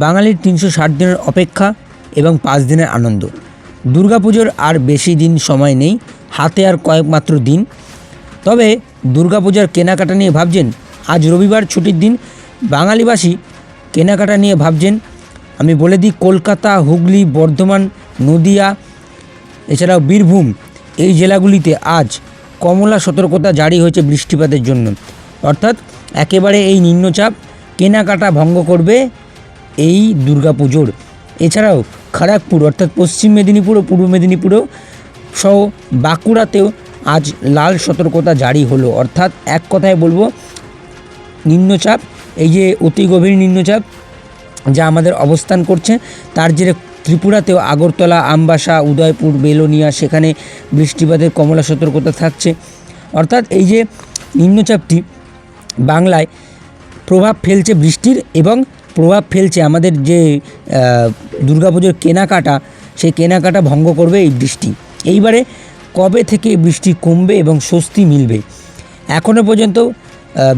বাঙালির 360 দিনের অপেক্ষা এবং 5 দিনের আনন্দ। দুর্গাপুজোর আর বেশি দিন সময় নেই, হাতে আর কয়েক মাত্র দিন। তবে দুর্গাপূজার কেনাকাটা নিয়ে ভাবছেন? আজ রবিবার ছুটির দিন, বাঙালিবাসী কেনাকাটা নিয়ে ভাবছেন। আমি বলে দিই, কলকাতা, হুগলি, বর্ধমান, নদিয়া এছাড়াও বীরভূম এই জেলাগুলিতে আজ কমলা সতর্কতা জারি হয়েছে বৃষ্টিপাতের জন্য। অর্থাৎ একেবারে এই নিম্নচাপ কেনাকাটা ভঙ্গ করবে এই দুর্গাপুজোর। এছাড়াও খড়গপুর অর্থাৎ পশ্চিম মেদিনীপুর ও পূর্ব মেদিনীপুরেও সহ বাঁকুড়াতেও আজ লাল সতর্কতা জারি হলো। অর্থাৎ এক কথায় বলবো, নিম্নচাপ, এই যে অতি গভীর নিম্নচাপ যা আমাদের অবস্থান করছে, তার জেরে ত্রিপুরাতেও আগরতলা, আমবাসা, উদয়পুর, বেলোনিয়া সেখানে বৃষ্টিপাতের কমলা সতর্কতা থাকছে। অর্থাৎ এই যে নিম্নচাপটি বাংলায় প্রভাব ফেলছে বৃষ্টির, এবং প্রভাব ফেলছে আমাদের যে দুর্গাপুজোর কেনাকাটা, সেই কেনাকাটা ভঙ্গ করবে এই বৃষ্টি। এইবারে কবে থেকে বৃষ্টি কমবে এবং স্বস্তি মিলবে? এখনও পর্যন্ত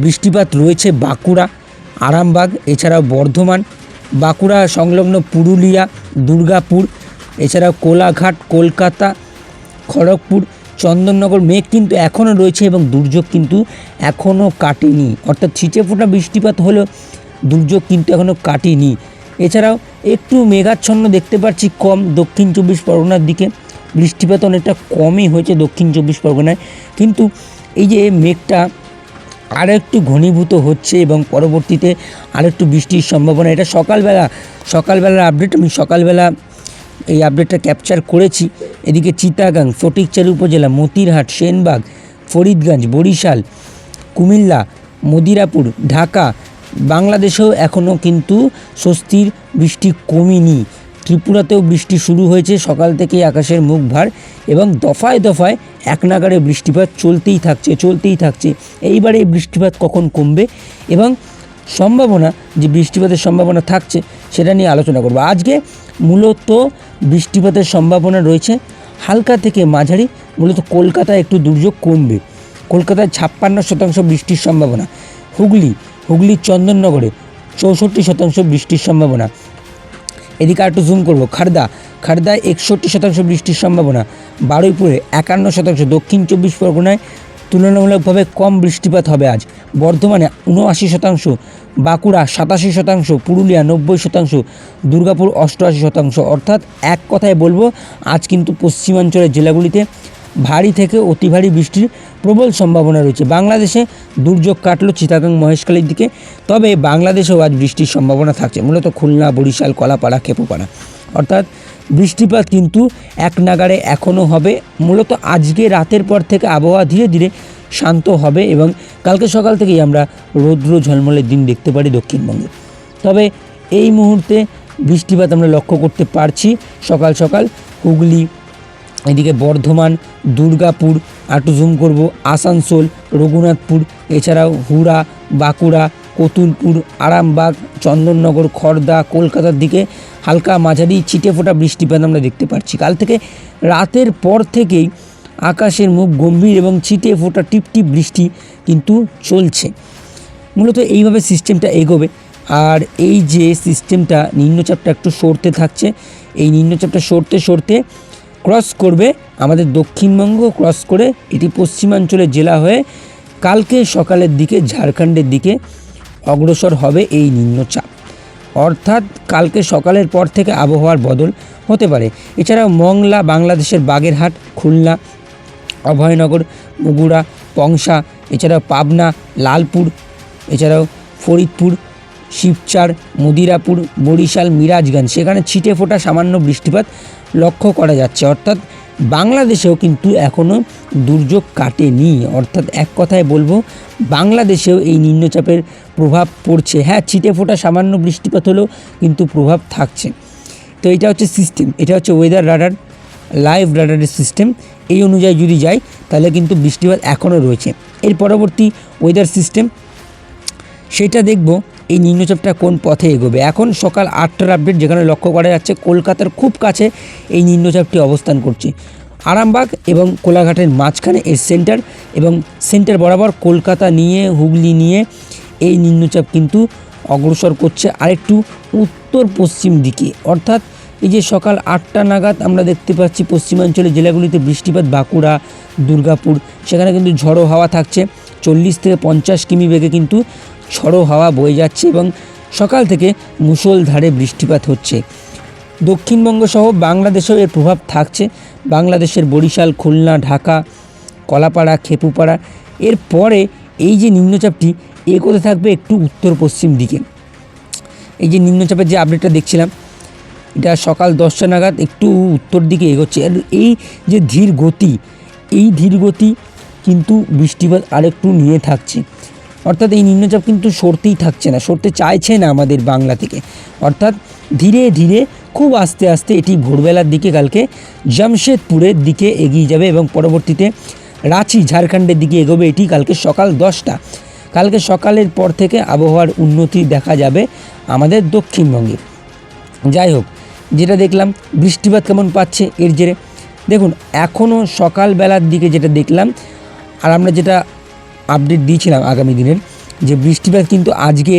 বৃষ্টিপাত রয়েছে বাঁকুড়া, আরামবাগ, এছাড়াও বর্ধমান, বাঁকুড়া সংলগ্ন পুরুলিয়া, দুর্গাপুর, এছাড়াও কোলাঘাট, কলকাতা, খড়গপুর, চন্দননগর। মেঘ কিন্তু এখনও রয়েছে এবং দুর্যোগ কিন্তু এখনও কাটেনি। অর্থাৎ ছিটে ফোঁটা বৃষ্টিপাত হলেও দুর্যোগ কিন্তু এখনও কাটেনি। এছাড়াও একটু মেঘাচ্ছন্ন দেখতে পাচ্ছি কম দক্ষিণ 24 পরগনার দিকে, বৃষ্টিপাত অনেকটা কমই হয়েছে দক্ষিণ 24 পরগনায়। কিন্তু এই যে মেঘটা আরও একটু ঘনীভূত হচ্ছে এবং পরবর্তীতে আরেকটু বৃষ্টির সম্ভাবনা। এটা সকালবেলার আপডেট, আমি সকালবেলা এই আপডেটটা ক্যাপচার করেছি। এদিকে চিটাগাং, ফটিকচারি উপজেলা, মতিরহাট, সেনবাগ, ফরিদগঞ্জ, বরিশাল, কুমিল্লা, মদিরাপুর, ঢাকা, বাংলাদেশেও এখনও কিন্তু স্বস্তির বৃষ্টি কমেনি। ত্রিপুরাতেও বৃষ্টি শুরু হয়েছে, সকাল থেকেই আকাশের মুখ ভার এবং দফায় দফায় এক নাগাড়ে বৃষ্টিপাত চলতেই থাকছে। এইবারে এই বৃষ্টিপাত কখন কমবে এবং সম্ভাবনা, যে বৃষ্টিপাতের সম্ভাবনা থাকছে সেটা নিয়ে আলোচনা করব। আজকে মূলত বৃষ্টিপাতের সম্ভাবনা রয়েছে হালকা থেকে মাঝারি। মূলত কলকাতায় একটু দুর্যোগ কমবে, কলকাতায় 56% বৃষ্টির সম্ভাবনা। হুগলির চন্দননগরে 64% বৃষ্টির সম্ভাবনা। এদিকে আর একটু জুম করব, খড়দায় 61% বৃষ্টির সম্ভাবনা। বারুইপুরে 51%। দক্ষিণ 24 পরগনায় তুলনামূলকভাবে কম বৃষ্টিপাত হবে আজ। বর্ধমানে 79%, বাঁকুড়া 87%, পুরুলিয়া 90%, দুর্গাপুর 88%। অর্থাৎ এক কথায় বলবো, আজ কিন্তু পশ্চিমাঞ্চলের জেলাগুলিতে ভারী থেকে অতি ভারী বৃষ্টির প্রবল সম্ভাবনা রয়েছে। বাংলাদেশে দুর্যোগ কাটলো চিটাগাং, মহেশখালীর দিকে, তবে বাংলাদেশেও আজ বৃষ্টির সম্ভাবনা থাকছে মূলত খুলনা, বরিশাল, কলাপাড়া, খেপুপাড়া। অর্থাৎ বৃষ্টিপাত কিন্তু এক নাগাড়ে এখনও হবে। মূলত আজকে রাতের পর থেকে আবহাওয়া ধীরে ধীরে শান্ত হবে এবং কালকে সকাল থেকেই আমরা রৌদ্র ঝলমলের দিন দেখতে পারি দক্ষিণবঙ্গে। তবে এই মুহূর্তে বৃষ্টিপাত আমরা লক্ষ্য করতে পারছি সকাল সকাল হুগলি, এদিকে বর্ধমান, দুর্গাপুর, একটু জুম করব, আসানসোল, রঘুনাথপুর, এছাড়াও হুড়া, বাঁকুড়া, কতুলপুর, আরামবাগ, চন্দননগর, খড়দা, কলকাতার দিকে হালকা মাঝারি ছিটে ফোটা বৃষ্টিপাত আমরা দেখতে পাচ্ছি। কাল থেকে রাতের পর থেকেই আকাশের মুখ গম্ভীর এবং ছিটে ফোটা টিপটিপ বৃষ্টি কিন্তু চলছে। মূলত এইভাবে সিস্টেমটা এগোবে। আর এই যে সিস্টেমটা, নিম্নচাপটা একটু সরতে থাকছে, এই নিম্নচাপটা সরতে ক্রস করবে আমাদের দক্ষিণবঙ্গ, ক্রস করে এটি পশ্চিমাঞ্চলের জেলা হয়ে কালকে সকালের দিকে ঝাড়খণ্ডের দিকে অগ্রসর হবে এই নিম্নচাপ। অর্থাৎ কালকে সকালের পর থেকে আবহাওয়ার বদল হতে পারে। এছাড়াও মংলা, বাংলাদেশের বাগেরহাট, খুলনা, অভয়নগর, বগুড়া, পংসা, এছাড়াও পাবনা, লালপুর, এছাড়াও ফরিদপুর, শিবচর, মদিরাপুর, বরিশাল, মিরাজগঞ্জ, সেখানে ছিটে ফোটা সামান্য বৃষ্টিপাত লক্ষ্য করা যাচ্ছে। অর্থাৎ বাংলাদেশেও কিন্তু এখনও দুর্যোগ কাটেনি। অর্থাৎ এক কথায় বলবো, বাংলাদেশেও এই নিম্নচাপের প্রভাব পড়ছে। হ্যাঁ, ছিটে ফোটা সামান্য বৃষ্টিপাত হলেও কিন্তু প্রভাব থাকছে। তো এটা হচ্ছে সিস্টেম, এটা হচ্ছে ওয়েদার রাডার, লাইভ রাডারের সিস্টেম। এই অনুযায়ী যদি যাই তাহলে কিন্তু বৃষ্টিপাত এখনও রয়েছে। এর পরবর্তী ওয়েদার সিস্টেম সেটা দেখব, এই নিম্নচাপটা কোন পথে এগোবে। এখন সকাল 8টার আপডেট, যেখানে লক্ষ্য করা যাচ্ছে কলকাতার খুব কাছে এই নিম্নচাপটি অবস্থান করছে। আরামবাগ এবং কোলাঘাটের মাঝখানে এর সেন্টার, এবং সেন্টার বরাবর কলকাতা নিয়ে, হুগলি নিয়ে এই নিম্নচাপ কিন্তু অগ্রসর করছে আরেকটু উত্তর পশ্চিম দিকে। অর্থাৎ এই যে সকাল 8টা নাগাদ আমরা দেখতে পাচ্ছি পশ্চিমাঞ্চলের জেলাগুলিতে বৃষ্টিপাত, বাঁকুড়া, দুর্গাপুর, সেখানে কিন্তু ঝড়ো হাওয়া থাকছে। 40 থেকে 50 কিমি বেগে কিন্তু ঝড়ো হাওয়া বয়ে যাচ্ছে এবং সকাল থেকে মুষলধারে বৃষ্টিপাত হচ্ছে। দক্ষিণবঙ্গ সহ বাংলাদেশেও এর প্রভাব থাকছে। বাংলাদেশের বরিশাল, খুলনা, ঢাকা, কলাপাড়া, খেপুপাড়া, এরপরে এই যে নিম্নচাপটি এগোতে থাকবে একটু উত্তর পশ্চিম দিকে। এই যে নিম্নচাপের যে আপডেটটা দেখছিলাম, এটা সকাল 10টা নাগাদ একটু উত্তর দিকে এগোচ্ছে। আর এই যে ধীর গতি কিন্তু বৃষ্টিপাত আরেকটু নিয়ে থাকছে। অর্থাৎ এই নিম্নচাপ কিন্তু সরতেই থাকছে না, সরতে চাইছে না আমাদের বাংলা থেকে। অর্থাৎ ধীরে ধীরে খুব আস্তে আস্তে এটি ভোরবেলার দিকে কালকে জামশেদপুরের দিকে এগিয়ে যাবে এবং পরবর্তীতে রাঁচি, ঝাড়খণ্ডের দিকে এগোবে এটি কালকে সকাল 10টা। কালকে সকালের পর থেকে আবহাওয়ার উন্নতি দেখা যাবে আমাদের দক্ষিণবঙ্গে। যাই হোক, যেটা দেখলাম বৃষ্টিপাত কেমন পাচ্ছে এর জেরে, দেখুন এখনও সকালবেলার দিকে যেটা দেখলাম, আর আমরা যেটা আপডেট দিয়েছিলাম আগামী দিনের, যে বৃষ্টিপাত কিন্তু আজকে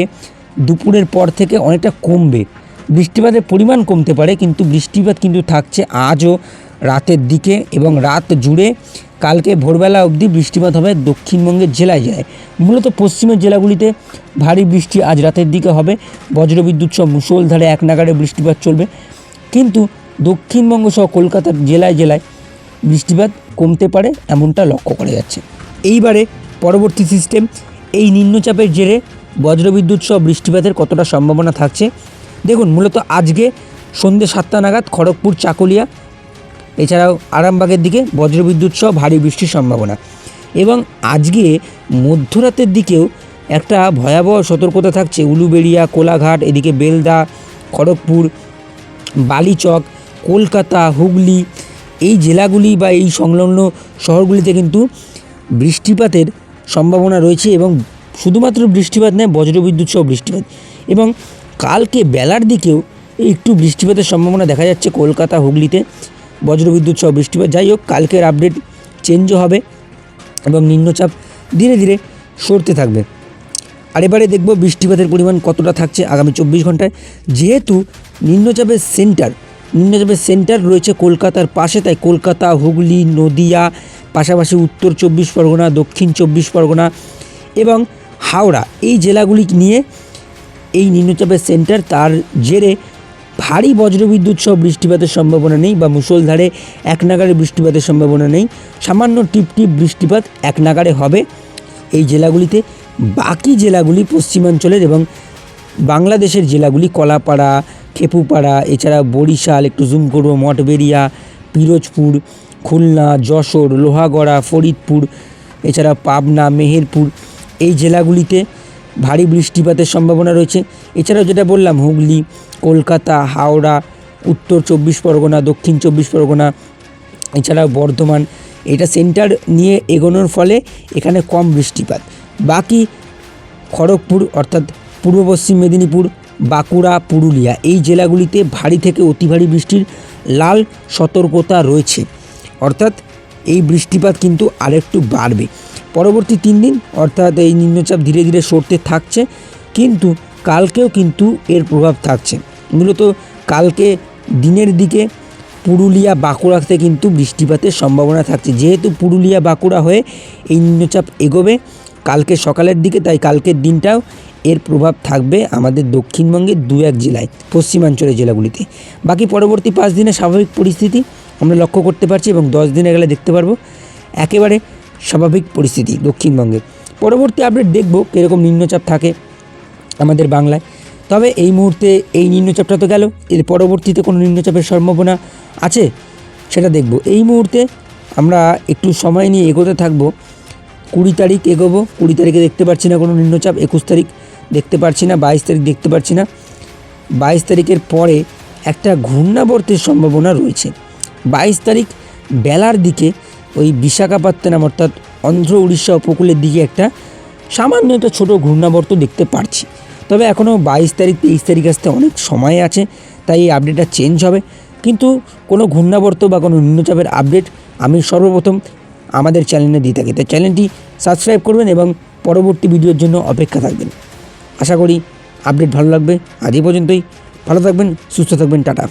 দুপুরের পর থেকে অনেকটা কমবে। বৃষ্টিপাতের পরিমাণ কমতে পারে, কিন্তু বৃষ্টিপাত কিন্তু থাকছে আজও রাতের দিকে এবং রাত জুড়ে। কালকে ভোরবেলা অবধি বৃষ্টিপাত হবে দক্ষিণবঙ্গের জেলায় জেলায়। মূলত পশ্চিমের জেলাগুলিতে ভারী বৃষ্টি আজ রাতের দিকে হবে, বজ্রবিদ্যুৎ সহ মুষলধারে এক নাগাড়ে বৃষ্টিপাত চলবে। কিন্তু দক্ষিণবঙ্গ সহ কলকাতার জেলায় জেলায় বৃষ্টিপাত কমতে পারে এমনটা লক্ষ্য করা যাচ্ছে। এইবারে পরবর্তী সিস্টেম, এই নিম্নচাপের জেরে বজ্রবিদ্যুৎ সহ বৃষ্টিপাতের কতটা সম্ভাবনা থাকছে দেখুন। মূলত আজকে সন্ধ্যে 7টা নাগাদ খড়গপুর, চাকুলিয়া, এছাড়াও আরামবাগের দিকে বজ্রবিদ্যুৎ সহ ভারী বৃষ্টির সম্ভাবনা। এবং আজকে মধ্যরাতের দিকেও একটা ভয়াবহ সতর্কতা থাকছে উলুবেড়িয়া, কোলাঘাট, এদিকে বেলদা, খড়গপুর, বালিচক, কলকাতা, হুগলি, এই জেলাগুলি বা এই সংলগ্ন শহরগুলিতে কিন্তু বৃষ্টিপাতের সম্ভাবনা রয়েছে। এবং শুধুমাত্র বৃষ্টিপাত নয়, বজ্রবিদ্যুৎ সহ বৃষ্টিপাত। এবং কালকে বেলার দিকেও একটু বৃষ্টিপাতের সম্ভাবনা দেখা যাচ্ছে কলকাতা, হুগলিতে বজ্রবিদ্যুৎ সহ বৃষ্টিপাত। যাই হোক, কালকের আপডেট চেঞ্জও হবে এবং নিম্নচাপ ধীরে ধীরে সরতে থাকবে। আর এবারে দেখব বৃষ্টিপাতের পরিমাণ কতটা থাকছে আগামী 24 ঘন্টায়। যেহেতু নিম্নচাপের সেন্টার রয়েছে কলকাতার পাশে, তাই কলকাতা, হুগলি, নদিয়া, পাশাপাশি উত্তর 24 পরগনা, দক্ষিণ 24 পরগনা এবং হাওড়া, এই জেলাগুলি নিয়ে এই নিম্নচাপের সেন্টার। তার জেরে ভারী বজ্রবিদ্যুৎ সহ বৃষ্টিপাতের সম্ভাবনা নেই বা মুষলধারে এক নাগাড়ে বৃষ্টিপাতের সম্ভাবনা নেই। সামান্য টিপটিপ বৃষ্টিপাত এক নাগাড়ে হবে এই জেলাগুলিতে। বাকি জেলাগুলি পশ্চিমাঞ্চলের এবং বাংলাদেশের জেলাগুলি কলাপাড়া, খেপুপাড়া, এছাড়া বরিশাল, একটু জুম করব, মঠবেড়িয়া, পিরোজপুর, খুলনা, যশোর, লোহাগড়া, ফরিদপুর, এছাড়া পাবনা, মেহেরপুর, এই জেলাগুলিতে ভারী বৃষ্টিপাতের সম্ভাবনা রয়েছে। এছাড়াও যেটা বললাম হুগলি, কলকাতা, হাওড়া, উত্তর 24 পরগনা, দক্ষিণ 24 পরগনা, এছাড়াও বর্ধমান, এটা সেন্টার নিয়ে এগোনোর ফলে এখানে কম বৃষ্টিপাত। বাকি খড়গপুর অর্থাৎ পূর্ব পশ্চিম মেদিনীপুর, বাঁকুড়া, পুরুলিয়া, এই জেলাগুলিতে ভারী থেকে অতি ভারী বৃষ্টির লাল সতর্কতা রয়েছে। অর্থাৎ এই বৃষ্টিপাত কিন্তু আরেকটু বাড়বে পরবর্তী 3 দিন। অর্থাৎ এই নিম্নচাপ ধীরে ধীরে সরতে থাকছে, কিন্তু কালকেও কিন্তু এর প্রভাব থাকছে। মূলত কালকে দিনের দিকে পুরুলিয়া, বাঁকুড়াতে কিন্তু বৃষ্টিপাতের সম্ভাবনা থাকছে। যেহেতু পুরুলিয়া, বাঁকুড়া হয়ে এই নিম্নচাপ এগোবে কালকে সকালের দিকে, তাই কালকের দিনটাও এর প্রভাব থাকবে আমাদের দক্ষিণবঙ্গের 2-1 জেলায়, পশ্চিমাঞ্চলের জেলাগুলিতে। বাকি পরবর্তী 5 দিনের স্বাভাবিক পরিস্থিতি আমরা লক্ষ্য করতে পারছি এবং 10 দিনে গেলে দেখতে পারবো একেবারে স্বাভাবিক পরিস্থিতি দক্ষিণবঙ্গে। পরবর্তী আপডেট দেখব কীরকম নিম্নচাপ থাকে আমাদের বাংলায়। তবে এই মুহূর্তে এই নিম্নচাপটা তো গেল, এর পরবর্তীতে কোনো নিম্নচাপের সম্ভাবনা আছে সেটা দেখব। এই মুহূর্তে আমরা একটু সময় নিয়ে এগোতে থাকবো। 20 তারিখ এগোবো, 20 তারিখে দেখতে পাচ্ছি না কোনো নিম্নচাপ, 21 তারিখ দেখতে পাচ্ছি না, 22 তারিখ দেখতে পাচ্ছি না। 22 তারিখের পরে একটা ঘূর্ণাবর্তের সম্ভাবনা রয়েছে। 22 তারিখ বেলার দিকে ওই বিশাখাপত্তনম অর্থাৎ অন্ধ্র উড়িষ্যা উপকূলের দিকে একটা সামান্য একটা ছোটো ঘূর্ণাবর্ত দেখতে পাচ্ছি। তবে এখনও 22 তারিখ 23 তারিখ আসতে অনেক সময় আছে, তাই এই আপডেটটা চেঞ্জ হবে। কিন্তু কোনো ঘূর্ণাবর্ত বা কোনো নিম্নচাপের আপডেট আমি সর্বপ্রথম আমাদের চ্যানেলে দিয়ে থাকি, তাই চ্যানেলটি সাবস্ক্রাইব করবেন এবং পরবর্তী ভিডিওর জন্য অপেক্ষা থাকবেন। আশা করি আপডেট ভালো লাগবে। আজ এই পর্যন্তই, ভালো থাকবেন, সুস্থ থাকবেন, টাটা।